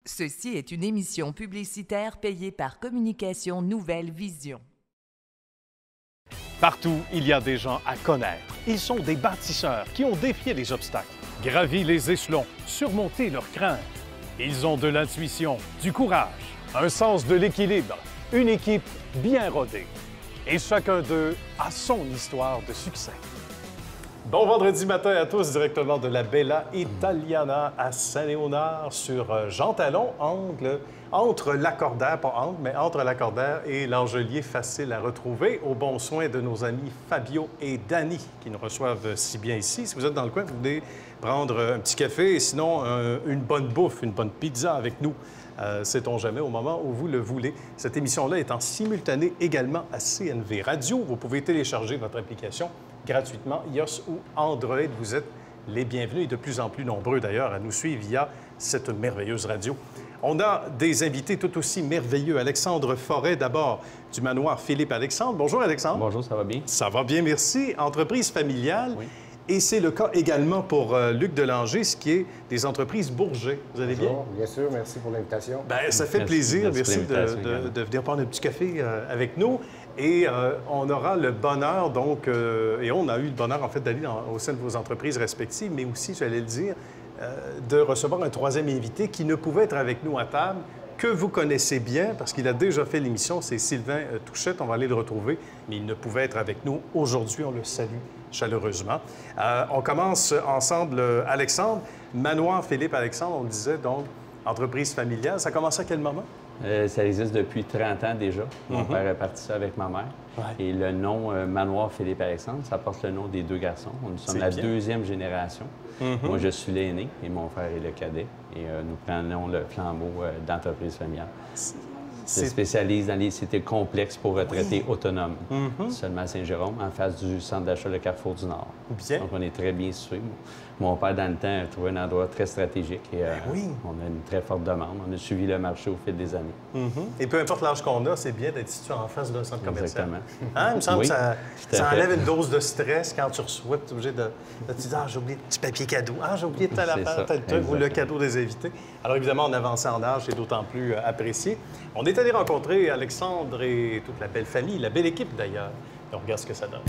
Ceci est une émission publicitaire payée par Communication Nouvelle Vision. Partout, il y a des gens à connaître. Ils sont des bâtisseurs qui ont défié les obstacles, gravi les échelons, surmonté leurs craintes. Ils ont de l'intuition, du courage, un sens de l'équilibre, une équipe bien rodée. Et chacun d'eux a son histoire de succès. Bon vendredi matin à tous, directement de la Bella Italiana à Saint-Léonard sur Jean Talon, entre Lacordaire, pas entre, mais entre Lacordaire et l'Angelier, facile à retrouver, aux bons soins de nos amis Fabio et Danny qui nous reçoivent si bien ici. Si vous êtes dans le coin, vous venez prendre un petit café et sinon une bonne bouffe, une bonne pizza avec nous. Sait-on jamais au moment où vous le voulez. Cette émission-là est en simultané également à CNV Radio. Vous pouvez télécharger votre application gratuitement, iOS ou Android. Vous êtes les bienvenus et de plus en plus nombreux d'ailleurs à nous suivre via cette merveilleuse radio. On a des invités tout aussi merveilleux. Alexandre Forêt, d'abord, du manoir Philippe-Alexandre. Bonjour Alexandre. Bonjour, ça va bien? Ça va bien, merci. Entreprise familiale. Oui. Et c'est le cas également pour Luc Delanger, ce qui est des entreprises Bourget. Vous allez bien? Bonjour, bien sûr. Merci pour l'invitation. Bien, ça fait plaisir. Merci de venir prendre un petit café avec nous. Et on aura le bonheur, donc, et on a eu le bonheur, en fait, d'aller au sein de vos entreprises respectives, mais aussi, j'allais le dire, de recevoir un troisième invité qui ne pouvait être avec nous à table, que vous connaissez bien, parce qu'il a déjà fait l'émission, c'est Sylvain Touchette, on va aller le retrouver, mais il ne pouvait être avec nous aujourd'hui, on le salue chaleureusement. On commence ensemble, Alexandre, Manoir Philippe-Alexandre, on le disait, donc, entreprise familiale, ça a commencé à quel moment? Ça existe depuis 30 ans déjà. Mon père est parti ça avec ma mère. Ouais. Et le nom Manoir Philippe-Alexandre, ça porte le nom des deux garçons. Nous sommes la deuxième génération. Moi, je suis l'aîné et mon frère est le cadet. Et nous prenons le flambeau d'entreprise familiale. Se spécialise dans les cités complexes pour retraités autonomes. Seulement à Saint-Jérôme, en face du centre d'achat Le Carrefour du Nord. Bien. Donc, on est très bien situé. Mon père, dans le temps, a trouvé un endroit très stratégique et on a une très forte demande. On a suivi le marché au fil des années. Et peu importe l'âge qu'on a, c'est bien d'être situé en face d'un centre commercial. Exactement. Hein? Il me semble que ça enlève une dose de stress quand tu reçois, tu es obligé de te dire « Ah, j'ai oublié le petit papier cadeau. Ah, j'ai oublié telle affaire, tel truc, ou le cadeau des invités. » Alors évidemment, on avance en âge, c'est d'autant plus apprécié. On est allé rencontrer Alexandre et toute la belle famille, la belle équipe d'ailleurs. Et on regarde ce que ça donne.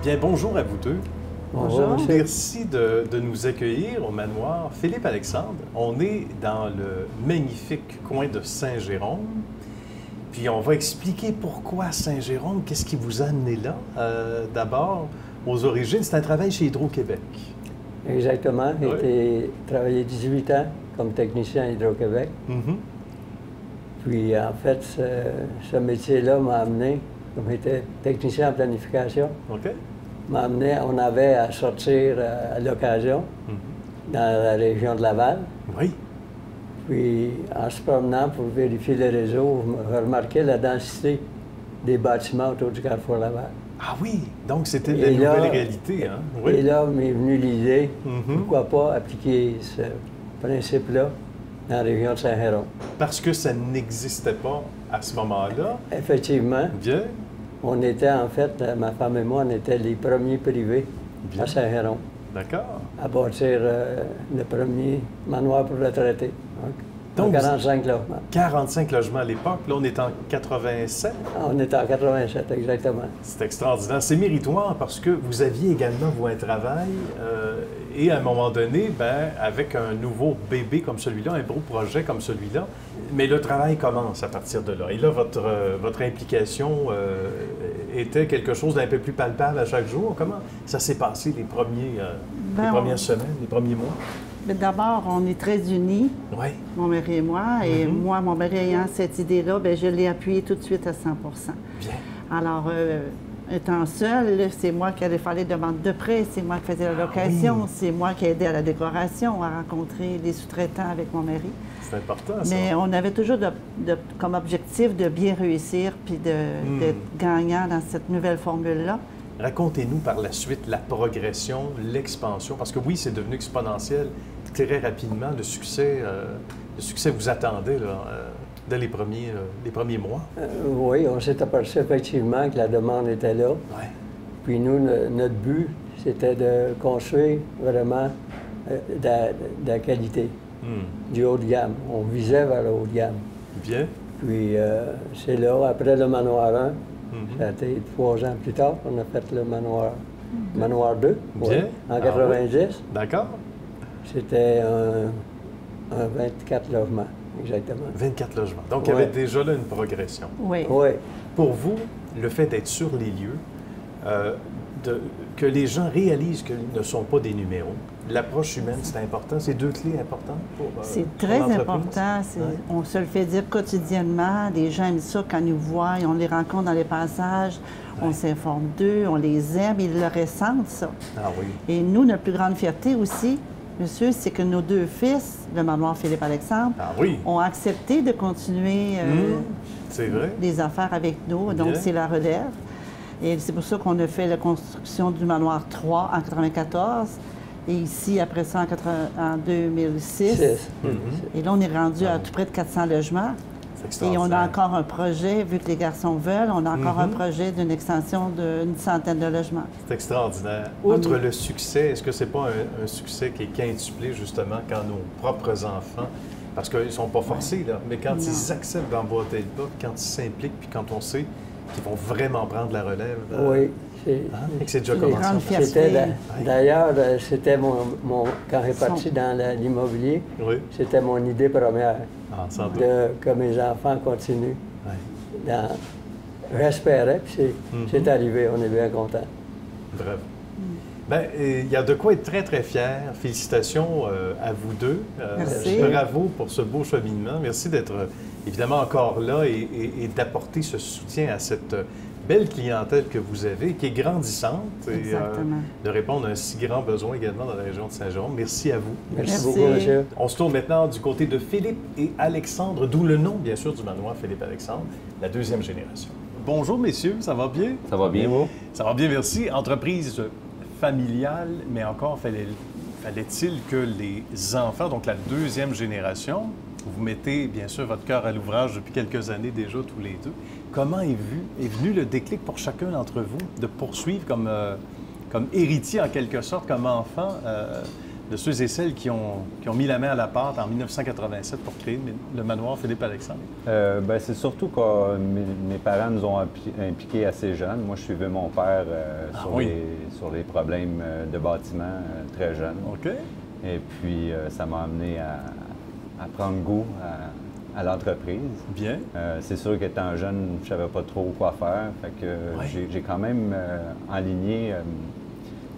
Bien, bonjour à vous deux. Bonjour. Merci de nous accueillir au manoir Philippe-Alexandre. On est dans le magnifique coin de Saint-Jérôme. Puis on va expliquer pourquoi Saint-Jérôme, qu'est-ce qui vous a amené là. D'abord, aux origines, c'est un travail chez Hydro-Québec. Exactement. J'ai travaillé 18 ans comme technicien à Hydro-Québec. Puis en fait, ce métier-là m'a amené, comme j'étais technicien en planification, on avait à sortir à l'occasion dans la région de Laval. Oui. Puis en se promenant pour vérifier le réseau, je remarquais la densité des bâtiments autour du Carrefour Laval. Ah oui, donc c'était la nouvelle réalité, hein? Oui. Et là, m'est venue l'idée, pourquoi pas appliquer ce principe-là dans la région de Saint-Jérôme. Parce que ça n'existait pas à ce moment-là. Effectivement. Bien. On était, en fait, ma femme et moi, on était les premiers privés à Saint-Jérôme. D'accord. À bâtir le premier manoir pour retraités. Donc 45 logements. 45 logements à l'époque. Là, on est en 87. On est en 87, exactement. C'est extraordinaire. C'est méritoire parce que vous aviez également, vous, un travail et à un moment donné, bien, avec un nouveau bébé comme celui-là, un beau projet comme celui-là, mais le travail commence à partir de là. Et là, votre implication était quelque chose d'un peu plus palpable à chaque jour. Comment ça s'est passé les premières semaines, les premiers mois? D'abord, on est très unis, mon mari et moi. Et moi, mon mari ayant cette idée-là, bien, je l'ai appuyé tout de suite à 100 Bien. Alors, étant seule, c'est moi qui allais faire les demandes de prêt, c'est moi qui faisais la location, c'est moi qui aidais à la décoration, à rencontrer les sous-traitants avec mon mari. C'est important, ça. Mais on avait toujours comme objectif de bien réussir puis d'être gagnant dans cette nouvelle formule-là. Racontez-nous par la suite la progression, l'expansion, parce que oui, c'est devenu exponentiel très rapidement. Le succès vous attendait là, dès les premiers mois. Oui, on s'est aperçu effectivement que la demande était là. Puis nous, notre but, c'était de construire vraiment de la qualité, du haut de gamme. On visait vers le haut de gamme. Bien. Puis c'est là, après le manoir 1, ça a été 3 ans plus tard qu'on a fait le manoir 2, Bien. en 90. D'accord. C'était un 24 logements, exactement. 24 logements. Donc, il y avait déjà là une progression. Oui. Oui. Pour vous, le fait d'être sur les lieux, que les gens réalisent qu'ils ne sont pas des numéros, l'approche humaine, c'est important. C'est 2 clés importantes pour c'est pour très l'entreprise? important. On se le fait dire quotidiennement. Les gens aiment ça quand ils nous voient. On les rencontre dans les passages. On s'informe d'eux. On les aime. Ils le ressentent, ça. Ah oui. Et nous, notre plus grande fierté aussi, monsieur, c'est que nos 2 fils, le manoir Philippe-Alexandre, ont accepté de continuer c'est vrai. les affaires avec nous. Donc, c'est la relève. Et c'est pour ça qu'on a fait la construction du manoir 3 en 1994. Et ici, après ça, en 2006. Et là, on est rendu à tout près de 400 logements. Et on a encore un projet, vu que les garçons veulent, on a encore un projet d'une extension d'une centaine de logements. C'est extraordinaire. Outre le succès, est-ce que c'est pas un succès qui est quintuplé, justement, quand nos propres enfants, parce qu'ils ne sont pas forcés, là, mais quand ils acceptent d'emboîter le pas, quand ils s'impliquent, puis quand on sait qu'ils vont vraiment prendre la relève? Oui. C'est déjà commencé. D'ailleurs, c'était quand j'ai parti dans l'immobilier, c'était mon idée première, que mes enfants continuent. J'espérais, puis c'est arrivé, on est bien contents. Bravo. Bien, il y a de quoi être très, très fier. Félicitations à vous deux. Merci. Bravo pour ce beau cheminement. Merci d'être évidemment encore là et d'apporter ce soutien à cette belle clientèle que vous avez, qui est grandissante, et de répondre à un si grand besoin également dans la région de Saint-Jérôme. Merci à vous. Merci beaucoup, monsieur. On se tourne maintenant du côté de Philippe et Alexandre, d'où le nom, bien sûr, du manoir Philippe-Alexandre, la 2e génération. Bonjour, messieurs, ça va bien? Ça va bien, vous? Ça va bien, merci. Entreprise familiale, mais encore fallait-il que les enfants, donc la 2e génération, vous mettez bien sûr votre cœur à l'ouvrage depuis quelques années déjà, tous les deux. Comment est venu le déclic pour chacun d'entre vous de poursuivre comme héritier, en quelque sorte, comme enfant, de ceux et celles qui ont mis la main à la pâte en 1987 pour créer le manoir Philippe-Alexandre? C'est surtout que mes parents nous ont impliqués assez jeunes. Moi, je suivais mon père sur les problèmes de bâtiment très jeune. OK. Et puis, ça m'a amené à prendre goût à l'entreprise. Bien. C'est sûr qu'étant jeune, je ne savais pas trop quoi faire. Fait que j'ai quand même enligné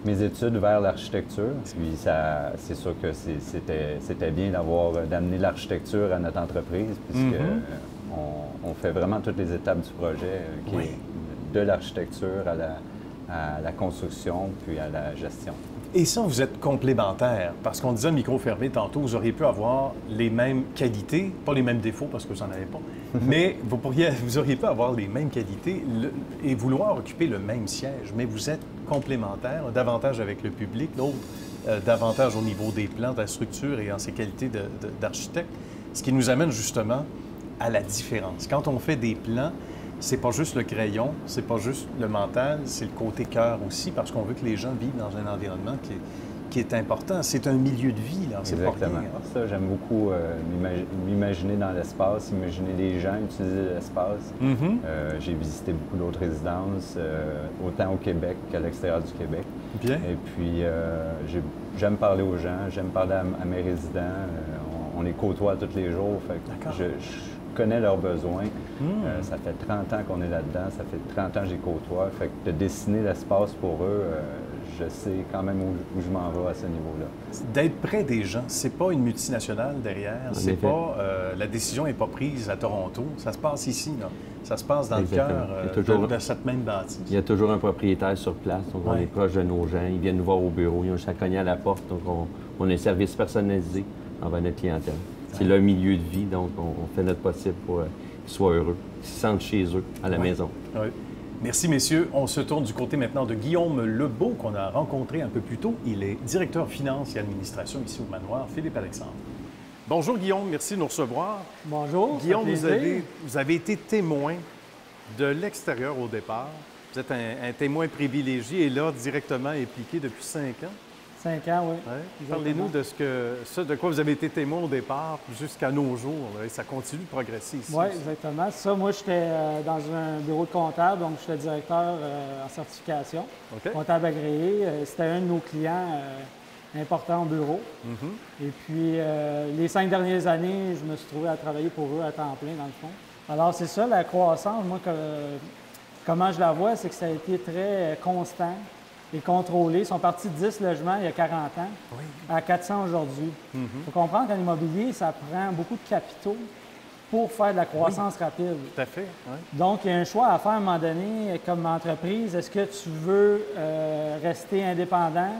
mes études vers l'architecture. Puis c'est sûr que c'était bien d'amener l'architecture à notre entreprise, puisque on fait vraiment toutes les étapes du projet, qui est de l'architecture à la construction, puis à la gestion. Et ça, vous êtes complémentaires, parce qu'on disait micro fermé tantôt, vous auriez pu avoir les mêmes qualités, pas les mêmes défauts parce que vous n'en avez pas, mais vous auriez pu avoir les mêmes qualités et vouloir occuper le même siège, mais vous êtes complémentaires, davantage avec le public, l'autre davantage au niveau des plans, de la structure et en ses qualités d'architecte, ce qui nous amène justement à la différence. Quand on fait des plans, c'est pas juste le crayon, c'est pas juste le mental, c'est le côté cœur aussi, parce qu'on veut que les gens vivent dans un environnement qui est important. C'est un milieu de vie, là. C'est pas rien, hein? Ça, j'aime beaucoup m'imaginer dans l'espace, imaginer les gens utiliser l'espace. J'ai visité beaucoup d'autres résidences, autant au Québec qu'à l'extérieur du Québec. Bien. Et puis, j'aime parler aux gens, j'aime parler à mes résidents. On les côtoie tous les jours. Fait que je connais leurs besoins. Ça fait 30 ans qu'on est là-dedans. Ça fait 30 ans que j'y côtoie. Fait que de dessiner l'espace pour eux, je sais quand même où je m'en vais à ce niveau-là. D'être près des gens, c'est pas une multinationale derrière. C'est pas la décision n'est pas prise à Toronto. Ça se passe ici, là. Ça se passe dans le cœur de cette même bâtisse. Il y a toujours un propriétaire sur place. Donc on est proche de nos gens. Ils viennent nous voir au bureau. Ils ont juste à cogner à la porte. Donc on a un service personnalisé envers notre clientèle. C'est leur milieu de vie, donc on fait notre possible pour qu'ils soient heureux, qu'ils se sentent chez eux, à la maison. Oui. Merci, messieurs. On se tourne du côté maintenant de Guillaume Lebeau, qu'on a rencontré un peu plus tôt. Il est directeur finance et administration ici au manoir Philippe-Alexandre. Bonjour, Guillaume. Merci de nous recevoir. Bonjour. Guillaume, vous avez été témoin de l'extérieur au départ. Vous êtes un témoin privilégié et là, directement impliqué depuis 5 ans. 5 ans, oui. Ouais. Parlez-nous de ce de quoi vous avez été témoin au départ jusqu'à nos jours. Là, et ça continue de progresser ici. Oui, exactement. Ça, moi, j'étais dans un bureau de comptable, donc j'étais directeur en certification, comptable agréé. C'était un de nos clients importants au bureau. Et puis, les 5 dernières années, je me suis trouvé à travailler pour eux à temps plein, dans le fond. Alors, c'est ça, la croissance, moi, comment je la vois, c'est que ça a été très constant et contrôlé. Ils sont partis de 10 logements il y a 40 ans à 400 aujourd'hui. Il faut comprendre qu'en immobilier, ça prend beaucoup de capitaux pour faire de la croissance rapide. Tout à fait. Oui. Donc, il y a un choix à faire à un moment donné comme entreprise. Est-ce que tu veux rester indépendant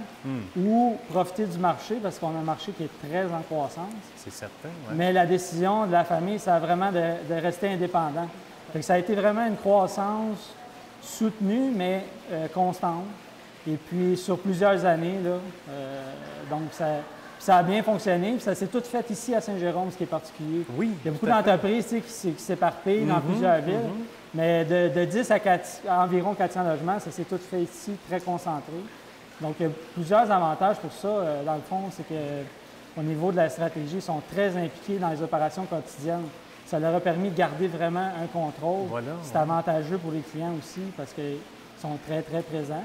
ou profiter du marché, parce qu'on a un marché qui est très en croissance? C'est certain, oui. Mais la décision de la famille, c'est vraiment de rester indépendant. Fait que ça a été vraiment une croissance soutenue, mais constante. Et puis, sur plusieurs années, là, donc ça a bien fonctionné. Puis ça s'est tout fait ici à Saint-Jérôme, ce qui est particulier. Oui. Il y a beaucoup d'entreprises qui s'éparpillent dans plusieurs villes. Mais de 10 à environ 400 logements, ça s'est tout fait ici, très concentré. Donc, il y a plusieurs avantages pour ça. Dans le fond, c'est qu'au niveau de la stratégie, ils sont très impliqués dans les opérations quotidiennes. Ça leur a permis de garder vraiment un contrôle. Voilà, c'est avantageux pour les clients aussi parce qu'ils sont très, très présents.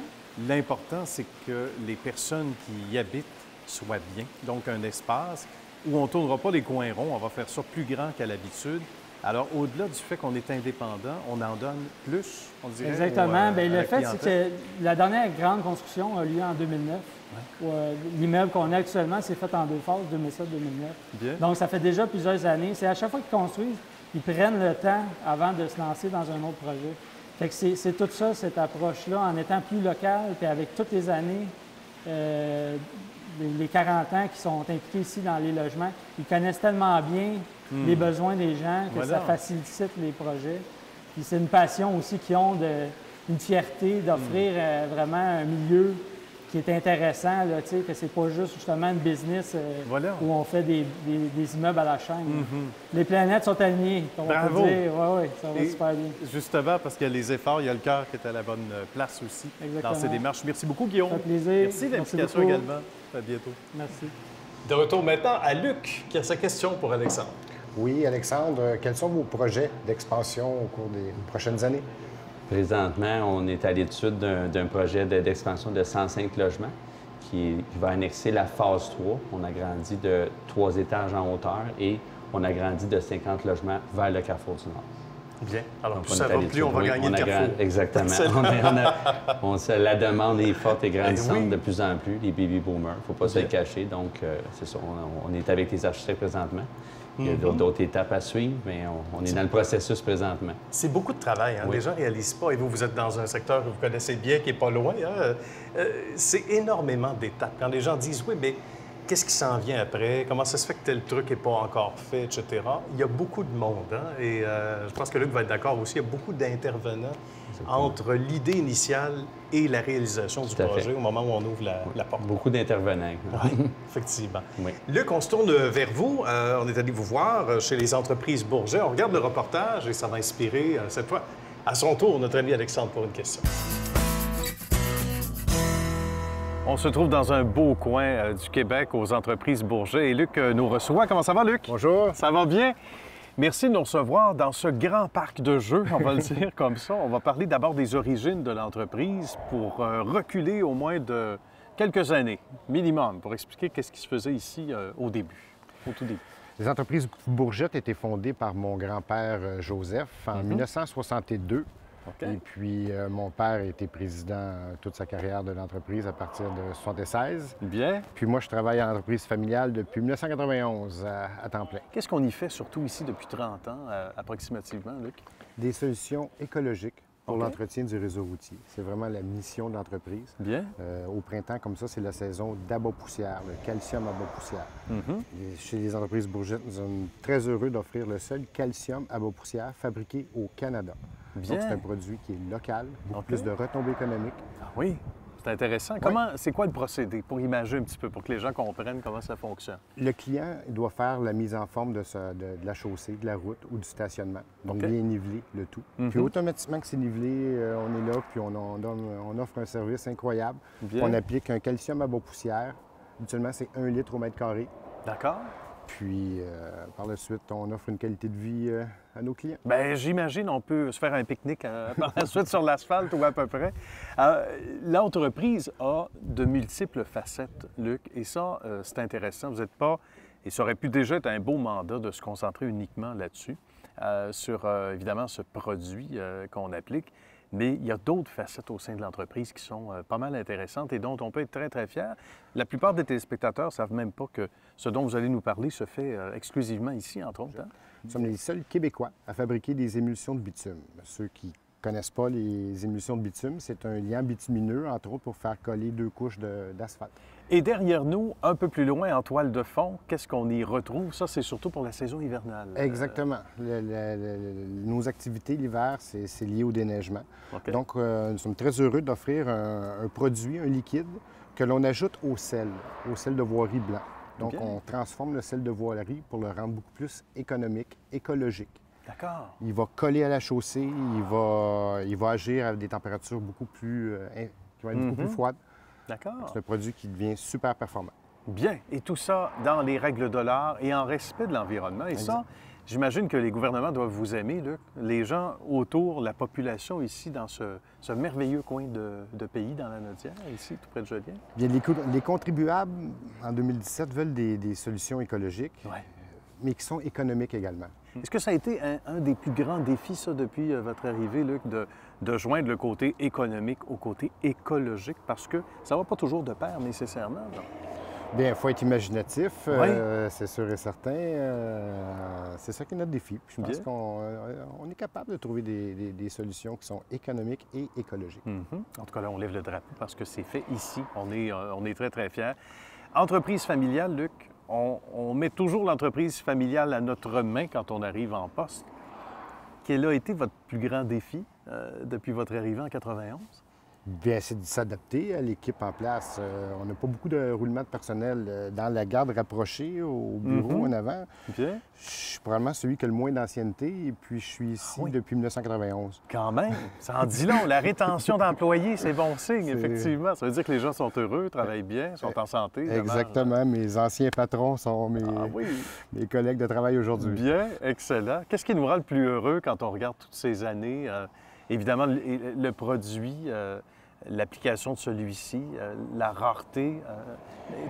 L'important, c'est que les personnes qui y habitent soient bien. Donc, un espace où on ne tournera pas les coins ronds, on va faire ça plus grand qu'à l'habitude. Alors, au-delà du fait qu'on est indépendant, on en donne plus, on dirait. Exactement. Bien, le fait, c'est que la dernière grande construction a lieu en 2009. L'immeuble qu'on a actuellement, c'est fait en 2 phases, 2007-2009. Donc, ça fait déjà plusieurs années. C'est à chaque fois qu'ils construisent, ils prennent le temps avant de se lancer dans un autre projet. Fait que c'est tout ça, cette approche-là, en étant plus local, puis avec toutes les années, les 40 ans qui sont impliqués ici dans les logements, ils connaissent tellement bien les besoins des gens que ça facilite les projets. Puis c'est une passion aussi qu'ils ont, une fierté d'offrir vraiment un milieu qui est intéressant, là, que c'est pas juste justement une business où on fait des immeubles à la chaîne. Les planètes sont alignées, on va dire. Oui, ça va super bien. Justement, parce qu'il y a les efforts, il y a le cœur qui est à la bonne place aussi dans ces démarches. Merci beaucoup, Guillaume. Ça fait plaisir. Merci de l'implication également. À bientôt. Merci. De retour maintenant à Luc, qui a sa question pour Alexandre. Oui, Alexandre, quels sont vos projets d'expansion au cours des prochaines années? Présentement, on est à l'étude d'un projet d'expansion de 105 logements qui va annexer la phase 3. On a grandi de 3 étages en hauteur et on a grandi de 50 logements vers le Carrefour du Nord. Bien. Alors, plus ça va, plus on va gagner le Carrefour. Exactement. La demande est forte et grandissante de plus en plus, les baby boomers. Il ne faut pas se le cacher. Donc, c'est ça. On est avec les architectes présentement. Il y a d'autres étapes à suivre, mais on est dans le processus présentement. C'est beaucoup de travail. Hein? Les gens ne réalisent pas. Et vous êtes dans un secteur que vous connaissez bien, qui n'est pas loin. Hein? C'est énormément d'étapes. Quand les gens disent, oui, mais qu'est-ce qui s'en vient après? Comment ça se fait que tel truc n'est pas encore fait, etc.? Il y a beaucoup de monde. Hein? Et je pense que Luc va être d'accord aussi. Il y a beaucoup d'intervenants entre l'idée initiale et la réalisation du projet au moment où on ouvre la porte. Beaucoup d'intervenants. Oui, effectivement. Oui. Luc, on se tourne vers vous. On est allé vous voir chez les entreprises Bourget. On regarde le reportage et ça va inspirer, cette fois, à son tour, notre ami Alexandre pour une question. On se trouve dans un beau coin du Québec aux entreprises Bourget et Luc nous reçoit. Comment ça va, Luc? Bonjour. Ça va bien? Merci de nous recevoir dans ce grand parc de jeux, on va le dire comme ça. On va parler d'abord des origines de l'entreprise pour reculer au moins de quelques années, minimum, pour expliquer qu'est-ce qui se faisait ici au début, au tout début. Les entreprises Bourget ont été fondées par mon grand-père Joseph en 1962. Okay. Et puis, mon père a été président toute sa carrière de l'entreprise à partir de 1976. Bien. Puis moi, je travaille en entreprise familiale depuis 1991 à temps plein. Qu'est-ce qu'on y fait, surtout ici, depuis 30 ans, approximativement, Luc? Des solutions écologiques pour l'entretien du réseau routier. C'est vraiment la mission de l'entreprise. Bien. Au printemps, comme ça, c'est la saison d'abat-poussière, le calcium abat-poussière. Chez les entreprises Bourget, nous sommes très heureux d'offrir le seul calcium abat-poussière fabriqué au Canada. Bien. Donc, c'est un produit qui est local, beaucoup plus de retombées économiques. Ah oui, c'est intéressant. C'est quoi le procédé pour imaginer un petit peu, pour que les gens comprennent comment ça fonctionne? Le client doit faire la mise en forme de la chaussée, de la route ou du stationnement. Donc, bien niveler le tout. Puis automatiquement que c'est nivelé, on est là, puis on offre un service incroyable. Bien. On applique un calcium abat-poussière Habituellement, c'est 1 litre au mètre carré. D'accord. Puis, par la suite, on offre une qualité de vie à nos clients. Bien, j'imagine on peut se faire un pique-nique par la suite sur l'asphalte ou à peu près. L'entreprise a de multiples facettes, Luc, et ça, c'est intéressant. Vous n'êtes pas, et ça aurait pu déjà être un beau mandat de se concentrer uniquement là-dessus, sur, évidemment, ce produit qu'on applique. Mais il y a d'autres facettes au sein de l'entreprise qui sont pas mal intéressantes et dont on peut être très, très fier. La plupart des téléspectateurs ne savent même pas que ce dont vous allez nous parler se fait exclusivement ici, entre autres. Hein? Nous sommes les seuls Québécois à fabriquer des émulsions de bitume. Ceux qui ne connaissent pas les émulsions de bitume, c'est un liant bitumineux, entre autres, pour faire coller 2 couches d'asphalte. Et derrière nous, un peu plus loin, en toile de fond, qu'est-ce qu'on y retrouve? Ça, c'est surtout pour la saison hivernale. Exactement. Nos activités l'hiver, c'est lié au déneigement. Okay. Donc, nous sommes très heureux d'offrir un produit, un liquide, que l'on ajoute au sel de voirie blanc. Donc, okay. On transforme le sel de voirie pour le rendre beaucoup plus économique, écologique. D'accord. Il va coller à la chaussée, il va agir à des températures beaucoup plus, qui vont être beaucoup plus froides. D'accord. C'est un produit qui devient super performant. Bien. Et tout ça dans les règles de l'art et en respect de l'environnement. Et ça, j'imagine que les gouvernements doivent vous aimer, Luc. Les gens autour, la population ici, dans ce merveilleux coin de pays, dans la Nodière, ici, tout près de Joliette. Bien, les contribuables, en 2017, veulent des solutions écologiques, mais qui sont économiques également. Est-ce que ça a été un des plus grands défis, ça, depuis votre arrivée, Luc, de joindre le côté économique au côté écologique? Parce que ça ne va pas toujours de pair, nécessairement. Non? Bien, il faut être imaginatif, c'est sûr et certain. C'est ça qui est notre défi. Puis je pense qu'on est capable de trouver des solutions qui sont économiques et écologiques. En tout cas, là, on lève le drapeau parce que c'est fait ici. On est très, très fiers. Entreprise familiale, Luc, on met toujours l'entreprise familiale à notre main quand on arrive en poste. Quel a été votre plus grand défi depuis votre arrivée en 91? Bien, c'est de s'adapter à l'équipe en place. On n'a pas beaucoup de roulement de personnel dans la garde rapprochée au bureau en avant. Bien. Je suis probablement celui qui a le moins d'ancienneté et puis je suis ici depuis 1991. Quand même, ça en dit long. La rétention d'employés, c'est bon signe, effectivement. Ça veut dire que les gens sont heureux, travaillent bien, sont en santé. Exactement. Mes anciens patrons sont mes collègues de travail aujourd'hui. Bien, excellent. Qu'est-ce qui nous rend le plus heureux quand on regarde toutes ces années? Évidemment, le produit, l'application de celui-ci, la rareté,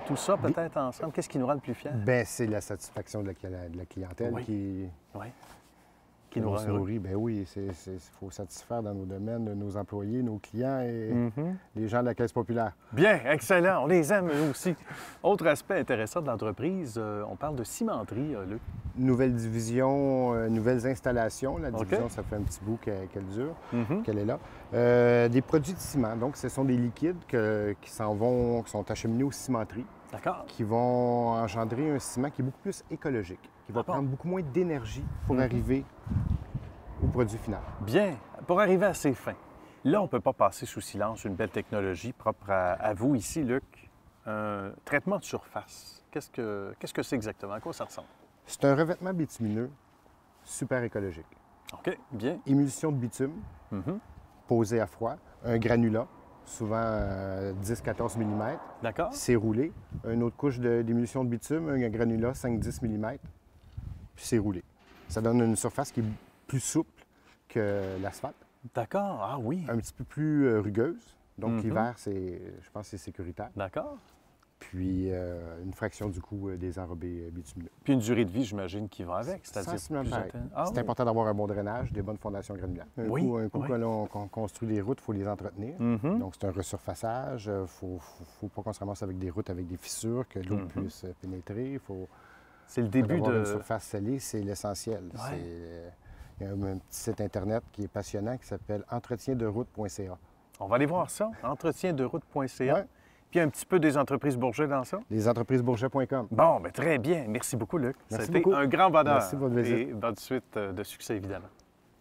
tout ça peut-être ensemble. Qu'est-ce qui nous rend le plus fiers? Bien, c'est la satisfaction de la clientèle qui nous rend heureux. Bien oui, il faut satisfaire dans nos domaines nos employés, nos clients et les gens de la Caisse populaire. Bien, excellent. On les aime, eux aussi. Autre aspect intéressant de l'entreprise, on parle de cimenterie, Luc. Nouvelle division, nouvelles installations. La division, ça fait un petit bout qu'elle dure, qu'elle est là. Des produits de ciment. Donc, ce sont des liquides qui sont acheminés aux cimenteries. D'accord. Qui vont engendrer un ciment qui est beaucoup plus écologique, qui va prendre beaucoup moins d'énergie pour arriver au produit final. Bien. Pour arriver à ses fins, là, on ne peut pas passer sous silence une belle technologie propre à vous ici, Luc. Un traitement de surface. Qu'est-ce que c'est exactement? À quoi ça ressemble? C'est un revêtement bitumineux super écologique. OK, bien. Émulsion de bitume, posé à froid, un granulat, souvent 10-14 mm. D'accord. C'est roulé. Une autre couche d'émulsion de bitume, un granulat 5-10 mm, puis c'est roulé. Ça donne une surface qui est plus souple que l'asphalte. D'accord, ah oui. Un petit peu plus rugueuse. Donc l'hiver, je pense que c'est sécuritaire. D'accord. Puis une fraction du coût des enrobés bitumineux. Puis une durée de vie, j'imagine, qui va avec. C'est important d'avoir un bon drainage, des bonnes fondations granulaires. Un coup que l'on construit des routes, il faut les entretenir. Donc c'est un resurfaçage. Il ne faut pas qu'on se ramasse avec des routes avec des fissures, que l'eau puisse pénétrer. C'est le début de... une surface salée, c'est l'essentiel. Il y a un petit site Internet qui est passionnant qui s'appelle entretiendderoute.ca. On va aller voir ça, entretiendderoute.ca. Ouais. Puis un petit peu des entreprises Bourget dans ça? Lesentreprises-bourget.com. Bon, bien, très bien. Merci beaucoup, Luc. Merci beaucoup. un grand bonheur. Merci de votre visite. Et bonne suite de succès, évidemment.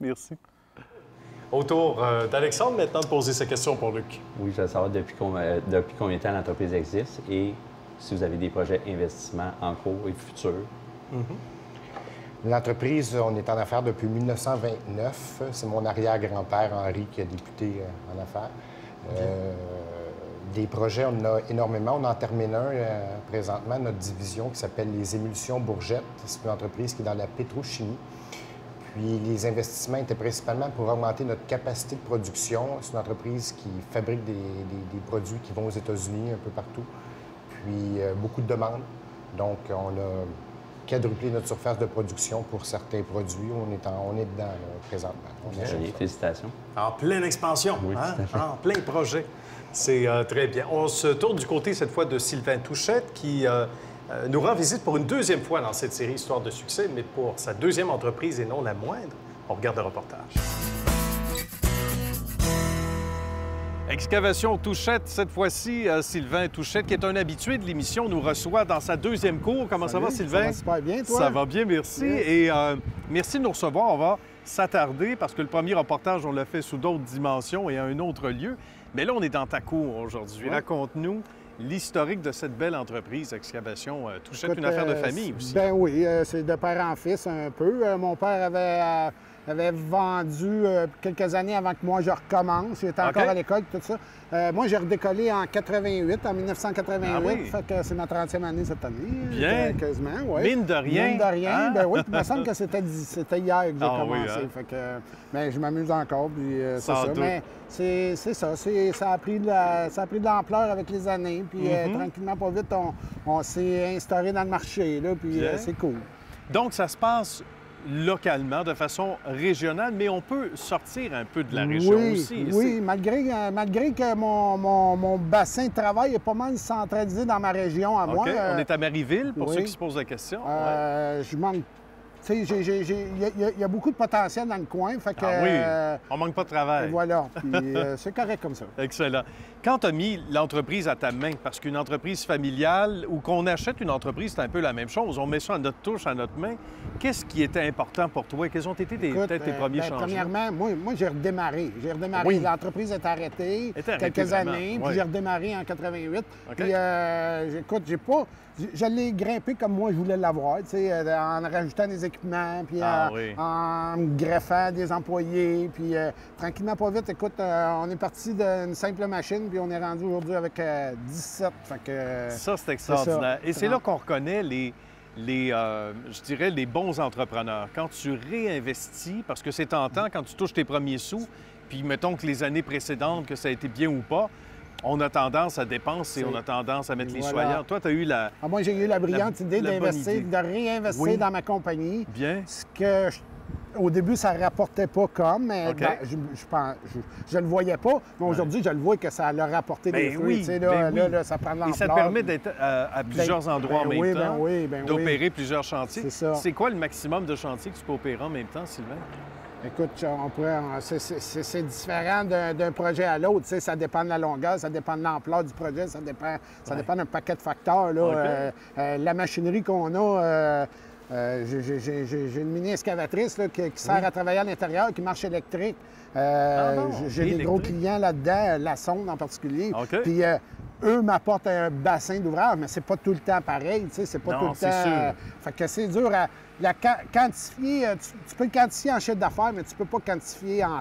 Merci. Au tour d'Alexandre, maintenant, de poser sa question pour Luc. Oui, je veux savoir depuis combien de temps l'entreprise existe et si vous avez des projets d'investissement en cours et futurs. L'entreprise, on est en affaires depuis 1929. C'est mon arrière-grand-père, Henri, qui a débuté en affaires. Des projets, on en a énormément. On en termine un présentement, notre division qui s'appelle les Émulsions Bourgette. C'est une entreprise qui est dans la pétrochimie. Puis les investissements étaient principalement pour augmenter notre capacité de production. C'est une entreprise qui fabrique des produits qui vont aux États-Unis, un peu partout. Puis beaucoup de demandes. Donc, on a quadruplé notre surface de production pour certains produits. On est dedans là, présentement. Félicitations. En pleine expansion, oui, en plein projet. C'est très bien. On se tourne du côté cette fois de Sylvain Touchette qui nous rend visite pour une deuxième fois dans cette série Histoire de succès, mais pour sa deuxième entreprise et non la moindre. On regarde le reportage. Excavation Touchette, cette fois-ci, Sylvain Touchette, qui est un habitué de l'émission, nous reçoit dans sa deuxième cour. Comment ça va, Sylvain? Ça va super bien, toi? Ça va bien, merci. Oui. Et merci de nous recevoir. On va s'attarder parce que le premier reportage, on l'a fait sous d'autres dimensions et à un autre lieu. Mais là, on est dans ta cour aujourd'hui. Ouais. Raconte-nous l'historique de cette belle entreprise, Excavation Touchette, une affaire de famille aussi. Ben oui, c'est de père en fils un peu. Mon père avait vendu quelques années avant que moi je recommence. J'étais encore à l'école, tout ça. Moi, j'ai redécollé en 1988. Ah oui. Fait que c'est ma 30e année cette année. Bien. Quasiment, oui. Mine de rien. Mine de rien. Ben oui, il me semble que c'était hier que j'ai commencé. Oui, hein? Fait que, mais je m'amuse encore, puis c'est ça. Mais c'est ça. Ça a pris de l'ampleur avec les années. Puis tranquillement, pas vite, on s'est instauré dans le marché, là, puis c'est cool. Donc, ça se passe localement, de façon régionale, mais on peut sortir un peu de la région aussi. Oui, malgré que mon bassin de travail est pas mal centralisé dans ma région à moi. On est à Marieville, pour ceux qui se posent la question. Je manque... Tu sais, il y a beaucoup de potentiel dans le coin, fait que... on manque pas de travail. Voilà, puis c'est correct comme ça. Excellent. Quand tu as mis l'entreprise à ta main, parce qu'une entreprise familiale ou qu'on achète une entreprise, c'est un peu la même chose. On met ça à notre touche, à notre main. Qu'est-ce qui était important pour toi? Quels ont été peut-être tes premiers changements? Premièrement, moi j'ai redémarré. Oui. L'entreprise est arrêtée quelques années, puis j'ai redémarré en 88. Puis, écoute, je l'ai grimpé comme moi je voulais l'avoir, tu sais, en rajoutant des équipements, puis en greffant des employés, puis tranquillement, pas vite, écoute, on est parti d'une simple machine, puis on est rendu aujourd'hui avec 17. Fait que, ça, c'est extraordinaire. Et c'est là qu'on reconnaît je dirais, les bons entrepreneurs. Quand tu réinvestis, parce que c'est tentant quand tu touches tes premiers sous, puis mettons que les années précédentes, que ça a été bien ou pas, on a tendance à dépenser, on a tendance à mettre les soignants. Toi, tu as eu la... moi, j'ai eu la brillante idée d'investir, de réinvestir dans ma compagnie. Bien. Ce que, au début, ça ne rapportait pas comme, mais je ne le voyais pas. Mais aujourd'hui, je le vois que ça leur rapporté des fruits. Là, ça prend de l'ampleur. Et ça te permet d'être à plusieurs endroits en même temps, d'opérer plusieurs chantiers. C'est quoi le maximum de chantiers que tu peux opérer en même temps, Sylvain? Écoute, c'est différent d'un projet à l'autre. Ça dépend de la longueur, ça dépend de l'ampleur du projet, ça dépend d'un paquet de facteurs. Là. La machinerie qu'on a, j'ai une mini-excavatrice qui sert à travailler à l'intérieur, qui marche électrique. J'ai des gros clients là-dedans, la sonde en particulier. Puis eux m'apportent un bassin d'ouvrage, mais c'est pas tout le temps pareil, c'est pas tout le temps... Fait que c'est dur à quantifier. Tu peux le quantifier en chiffre d'affaires, mais tu peux pas quantifier en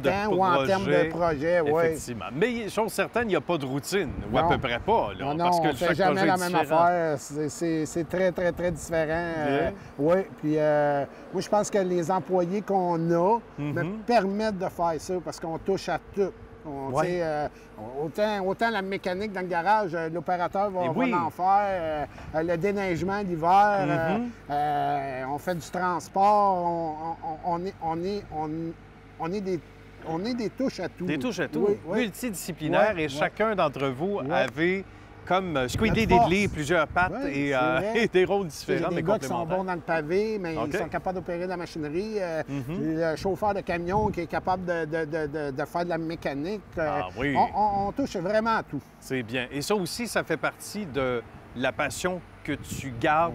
temps ou en termes de projet. Effectivement. Mais chose certaine, il n'y a pas de routine, ou à peu près pas. Là, parce que on fait jamais la même affaire. C'est très, très, très différent. Oui, puis moi, je pense que les employés qu'on a me permettent de faire ça, parce qu'on touche à tout. Autant la mécanique dans le garage, l'opérateur va en faire, le déneigement l'hiver, on fait du transport, on est des touches à tout. Des touches à tout, multidisciplinaires, et chacun d'entre vous avait comme Squiddy Diddley, plusieurs pattes et des rôles différents, mais complémentaires. Des gars qui sont bons dans le pavé, mais ils sont capables d'opérer de la machinerie. J'ai le chauffeur de camion qui est capable de faire de la mécanique. On touche vraiment à tout. C'est bien. Et ça aussi, ça fait partie de la passion que tu gardes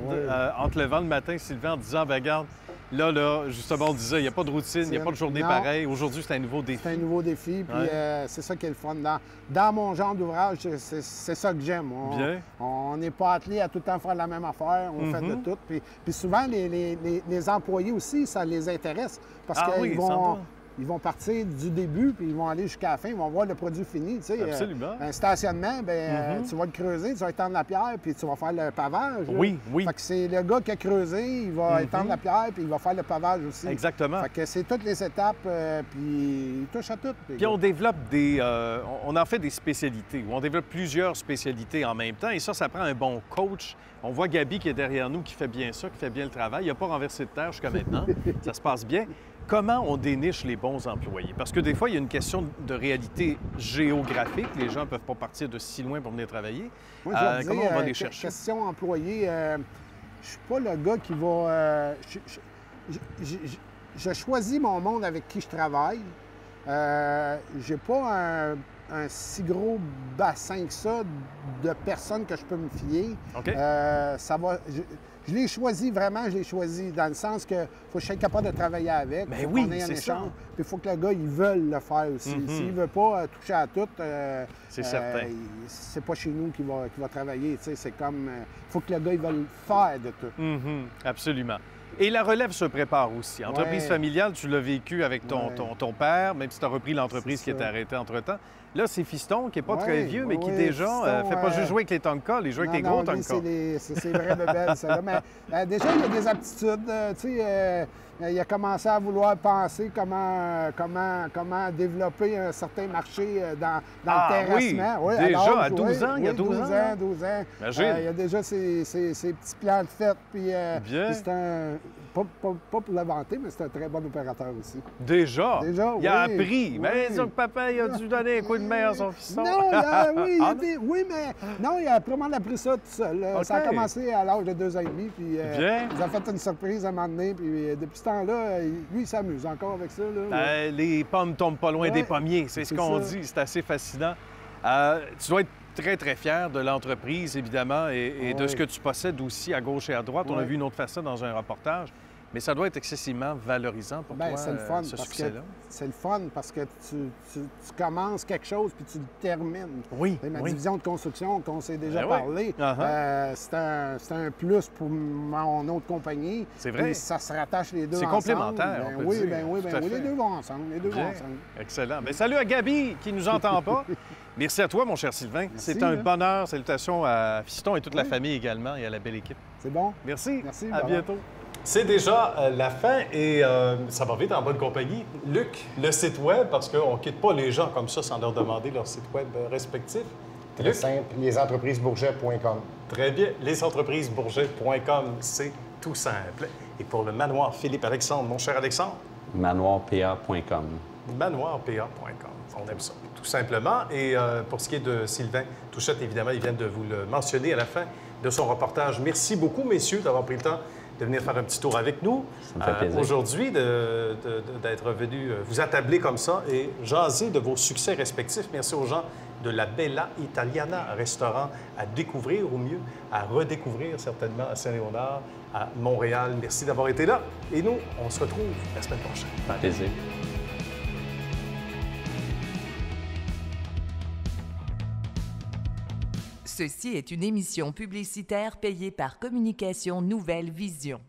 en te levant le matin, Sylvain, en disant, ben regarde, là, justement, on disait, il n'y a pas de routine, il n'y a pas de journée pareille. Aujourd'hui, c'est un nouveau défi. C'est un nouveau défi, puis c'est ça qui est le fun. Dans mon genre d'ouvrage, c'est ça que j'aime. On n'est pas attelé à tout le temps faire la même affaire, on fait de tout. Puis souvent, les employés aussi, ça les intéresse, parce qu'ils ils vont partir du début, puis ils vont aller jusqu'à la fin, ils vont voir le produit fini. Tu sais, absolument. Un stationnement, tu vas le creuser, tu vas étendre la pierre, puis tu vas faire le pavage. Oui, oui. Fait que c'est le gars qui a creusé, il va étendre la pierre, puis il va faire le pavage aussi. Exactement. Fait que c'est toutes les étapes, puis il touche à tout. Puis on développe on en fait des spécialités, ou on développe plusieurs spécialités en même temps, et ça prend un bon coach. On voit Gabi qui est derrière nous, qui fait bien ça, qui fait bien le travail. Il n'a pas renversé de terre jusqu'à maintenant. Ça se passe bien. Comment on déniche les bons employés? Parce que des fois, il y a une question de réalité géographique. Les gens ne peuvent pas partir de si loin pour venir travailler. Moi, comment on va les chercher? Question employé, je ne suis pas le gars qui va... je choisis mon monde avec qui je travaille. J'ai pas un si gros bassin que ça de personnes que je peux me fier. OK. Je l'ai choisi vraiment, dans le sens que faut que je sois capable de travailler avec. Mais faut oui, qu'on ait un c'est échange. ça. Puis il faut que le gars, il veuille le faire aussi. S'il ne veut pas toucher à tout, c'est certain. C'est pas chez nous qu'il va travailler. C'est comme... Il faut que le gars, il veuille faire de tout. Absolument. Et la relève se prépare aussi. Entreprise familiale, tu l'as vécu avec ton père, même si tu as repris l'entreprise qui était arrêtée entre-temps. Là, c'est Fiston, qui n'est pas très vieux, mais qui déjà ne fait pas juste jouer avec les Tonka, il joue avec les gros Tonka. C'est vrai de belle, ça. Mais déjà, il y a des aptitudes. Il a commencé à vouloir penser comment développer un certain marché dans le terrassement. Oui, déjà, à 12 ans, il y a 12 ans. 12 ans. Imagine. Il y a déjà ses petits plans de fête. Puis c'est un... Pas pour le vanter, mais c'est un très bon opérateur aussi. Déjà? Il a appris. Oui. Mais disons que papa, il a dû donner un coup de main à son fiston. Non, il a vraiment appris ça tout seul. Okay. Ça a commencé à l'âge de 2 ans et demi, puis ils ont fait une surprise à un moment donné, puis depuis ce temps-là, lui, il s'amuse encore avec ça. Là. Les pommes tombent pas loin des pommiers, c'est ce qu'on dit, c'est assez fascinant. Tu dois être très, très fier de l'entreprise, évidemment, et de ce que tu possèdes aussi à gauche et à droite. On a vu une autre facette dans un reportage. Mais ça doit être excessivement valorisant pour toi, c'est le fun, ce succès-là. C'est le fun parce que tu commences quelque chose puis tu le termines. Oui, ma division de construction, qu'on s'est déjà parlé, c'est un plus pour mon autre compagnie. C'est vrai. Et ça se rattache les deux ensemble. C'est complémentaire, on peut dire. Les deux vont ensemble. Excellent. Bien, salut à Gabi, qui ne nous entend pas. Merci à toi, mon cher Sylvain. C'est un bonheur. Salutations à Fiston et toute la famille également et à la belle équipe. C'est bon. Merci. Merci. À bientôt. C'est déjà la fin et ça va vite en bonne compagnie. Luc, le site web, parce qu'on ne quitte pas les gens comme ça sans leur demander leur site web respectif. Très simple, lesentreprises-bourget.com. Très bien, lesentreprises-bourget.com, c'est tout simple. Et pour le manoir Philippe-Alexandre, mon cher Alexandre? Manoirpa.com. Manoirpa.com, on aime ça, tout simplement. Et pour ce qui est de Sylvain Touchette, évidemment, il vient de vous le mentionner à la fin de son reportage. Merci beaucoup, messieurs, d'avoir pris le temps de venir faire un petit tour avec nous. Ça me fait plaisir. Aujourd'hui, d'être venu vous attabler comme ça et jaser de vos succès respectifs. Merci aux gens de la Bella Italiana, un restaurant à découvrir, ou mieux, à redécouvrir certainement à Saint-Léonard, à Montréal. Merci d'avoir été là. Et nous, on se retrouve la semaine prochaine. Avec plaisir. Ceci est une émission publicitaire payée par Communication Nouvelle Vision.